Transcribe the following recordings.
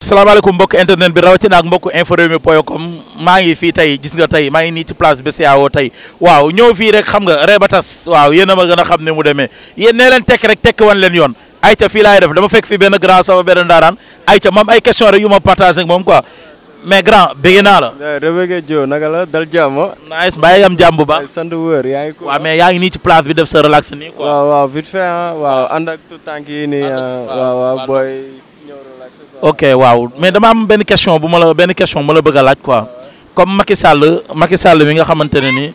salaamaaleykum mbokk internet bi rawatina ak mbokk inforewmi.com maa ngi fii tey gis nga tey maa ngi nii ci place BCEAO tey waaw ñëw fii rek xam nga ree ba tas waaw yéen a ma gën a xam ne mu demee yéen nee leen tekk rek tekk wan leen yoon ayca fii laay def dama fekk fi benn grand sama benn ndaaraan ayca moom ay question rek yu ma partagé ak moom quoi mais grand bëgg naa la. Rebeugue Dio naka la dal jàmm. nice mbaa am jàmm bu baax. sant wër yaa ngi ko. waaw mais yaa ngi nii ci place bi def sa relax nii quoi. waaw vite fait waaw ànd ak tout tànk yi nii waaw booy. ok waaw mais dama am benn question bu ma la bëgg a laaj quoi comme Macky Sall mi nga xamante ne nii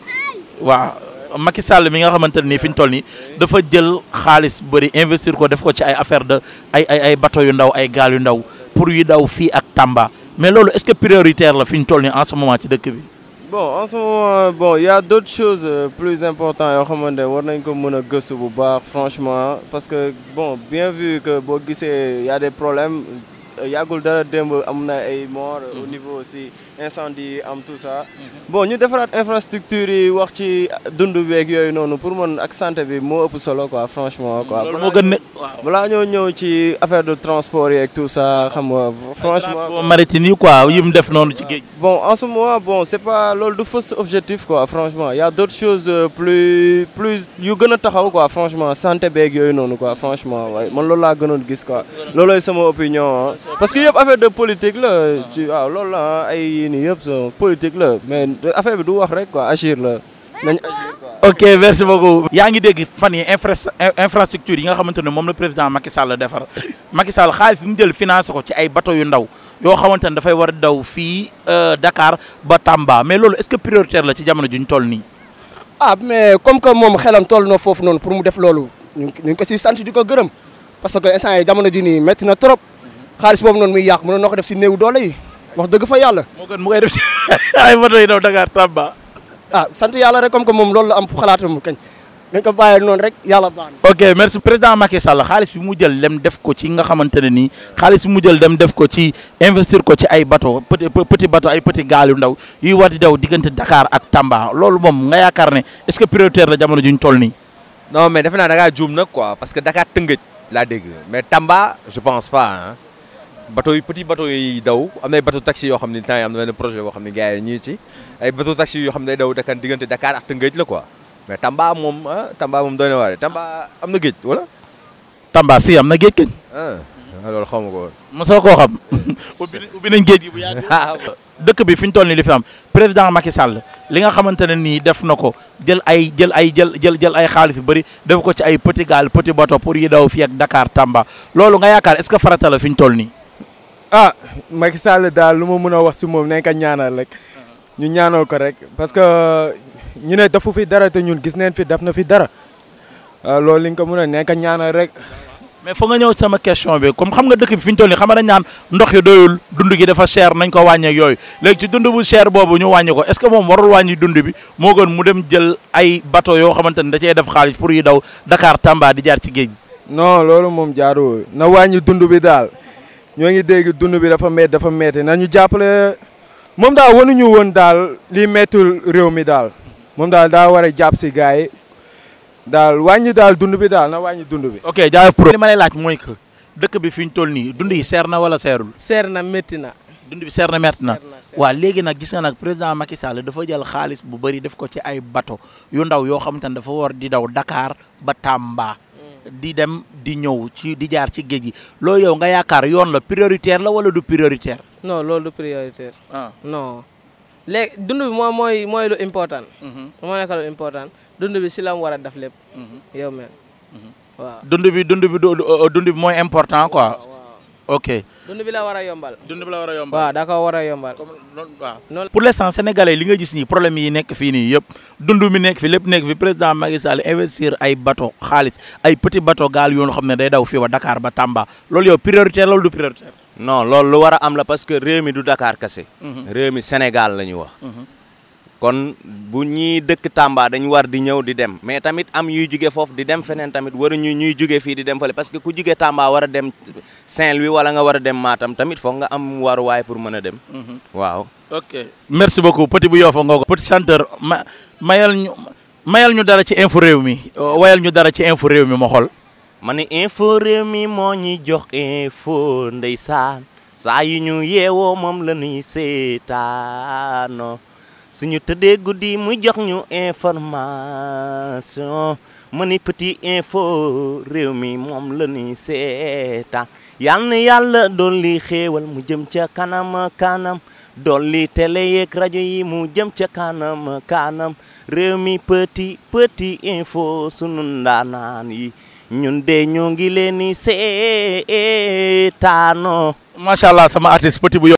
waaw Macky Sall mi nga xamante ne nii fi ñu toll nii dafa jël xaalis bëri investir ko def ko ci ay affaire de ay bateau yu ndaw ay gaal yu ndaw pour yu daw fii ak Tamba mais loolu est-ce que prioritaire la fi ñu toll nii en ce moment ci dëkk bi. bon en ce moment bon y a d'autres choses plus importantes yoo xamante ne war nañ ko mën a gëstu bu baax franchement parce que bon bien vu que boo gisee y a des problèmes. yàggul dara démb am na ay morts au niveau aussi incendie am tout ça bon ñu defaraat infrastructure yi wax ci dund beeg yooyu noonu pour man ak santé bi moo ëpp solo quoi franchement quoi. loolu moo gën ne balaa ñoo ñëw ci affaire de transport yeeg tout ça xam nga franchement. maritime yi quoi yi mu def noonu ci géej. bon en ce moment bon c'est pas loolu du first objectif quoi franchement y a d'autres choses plus yu gën a taxaw quoi franchement santé beeg yooyu noonu quoi franchement waaye man loolu laa gënoon gis quoi loolooy sama opinion parce que yëpp affaire de politique la waaw loolu la ay yii nii yëpp politique la mais affaire bi du wax rek quoi agir la nañ agir quoi. ok merci beaucoup. yaa ngi dégg fan yi infrastructure yi nga xamante ne moom la président Macky Sall defar Macky Sall xaalis bi mu jël financé ko ci ay bateau yu ndaw yoo xamante ne dafay war a daw fii Dakar ba Tamba mais loolu est-ce que prioritaire la ci jamono ju ñu toll nii. ah mais comme que moom xelam toll na foofu noonu pour mu def loolu ñu ngi ko si sant di ko gërëm parce que instant yi jamono ji nii métti na trop. xaalis boobu noonu muy yàq mënoon na ko def si néew doole yi wax dëgg fa yàlla. moo gën mu koy def si ay bateau yi daw Dakar Tamba. ah sant yàlla rek comme que moom loolu la am xalaatam kañ dañ ko bàyyee noonu rek yàlla baax na. ok merci président Macky Sall xaalis bi mu jël dem def ko ci nga xamante ne nii xaalis bi mu jël dem def ko ci investir ko ci ay bateau petit bateau ay petit gaal yu ndaw yuy war di daw diggante Dakar ak Tamba loolu moom nga yaakaar ne est-ce que prioritaire la jamono juñ toll nii. non mais defe naa da ngaa juum nag quoi parce que Dakar Tëngëj laa dégg mais Tamba je pense pas hein. bateau yi petit bateau yi daw am na ay bateau taxi yoo xam ne temps yi am na benn projet boo xam ne gars yi ñii ci ay bateau taxi yoo xam ne day daw Dakar diggante Dakar ak Tëngëj la quoi mais Tamba moom doy na waar Tamba am na géej wala. Tamba si am na géej kañ. loolu xaw ma ko woon. mosoo koo xam ubbi nañ géej gi bu yàgg. dëkk bi fi ñu toll nii li fi am président Macky Sall li nga xamante ne nii def na ko jël ay xaalis yu bëri def ko ci ay petit gaal petit bateau pour yi daw fii ak Dakar Tamba loolu nga yaakaar est-ce que farata la fi ñu toll nii. ah Macky Sall daal lu ma mën a wax si moom nañ ko ñaanal rek ñu ñaanal ko rek parce que ñu ne defu fi dara te ñun gis neen fi def na fi dara loolu li nga ko mën a nañ ko ñaanal rek. mais foog nga ñëw sama question bi comme xam nga dëkk bi fi ñu toll nii xam nga dañ naan ndox yi doyul dund gi dafa cher nañ ko wàññeek yooyu léegi ci dund bu cher boobu ñu wàññi ko est-ce que moom warul wàññi dund bi moo gën mu dem jël ay bateau yoo xamante ne da cee def xaalis pour yu daw Dakar Tamba di jaar ci géej. non loolu moom jaaruwul na wàññi dund bi daal ñoo ngi dégg dund bi dafa métti nañu jàppale moom daal wanuñu woon daal lii mettul réew mi daal moom daal daa war a jàpp si gars yi daal wàññi daal dund bi daal na wàññi dund bi. ok jaajëf pro li ma lay laaj mooy que dëkk bi fi ñu toll nii dund yi seer na wala seerul. seer na métti na. dund bi seer na métti na waaw léegi nag gis nga nag président Macky Sall dafa jël xaalis bu bëri def ko ci ay bateau yu ndaw yoo xamante ne dafa war di daw Dakar ba Tamba. di dem di ñëw ci di jaar ci géej gi loolu yow nga yaakaar yoon la prioritaire la wala du prioritaire. non loolu du prioritaire. non léegi dund bi moom mooy lu important. moo nekk lu important dund bi si la mu war a def lépp. yow mel waaw. dund bi mooy important quoi. ok. dund bi la war a yombal. dund bi la war a yombal waaw da ko war a yombal. waaw pour l'instant sénégalais li nga gis nii problème yi nekk fii nii yëpp dund mi nekk fi lépp nekk fi président Macky Sall investir ay bateau xaalis ay petit bateau gaal yoon xam ne day daw fii wa Dakar ba Tamba loolu yow prioritaire loolu du prioritaire. non loolu lu war a am la parce que réew mi du Dakar kese. réew mi Sénégal la ñu wax. kon bu ñuy dëkk Tamba dañu war di ñëw di dem mais tamit am yuy jóge foofu di dem feneen tamit waruñu ñuy jóge fii di dem fële parce que ku jóge Tamba war a dem Saint-Louis wala nga war a dem Matam tamit foog nga am waruwaay pour mën a dem. waaw. ok merci beaucoup petit bu Yoff nga ko petit chanteur mayal ñu dara ci info réew mi wayal ñu dara ci info réew mi ma xool. ma ne info réew mi moo ñuy jox info ndeysaan saa yu ñu yeewoo moom la ñuy seetaano suñu tëddee guddi muy jox ñu information ma ni petit info réew mi moom la ñuy seetaan yal na yàlla dolli xéewal mu jëm ca kanam kanam dolli télé yeeg rajo yi mu jëm ca kanam kanam réew mi petit info sunu ndaanaan yi ñun de ñoo ngi leen di seetaano. macha allah sama artiste petit bu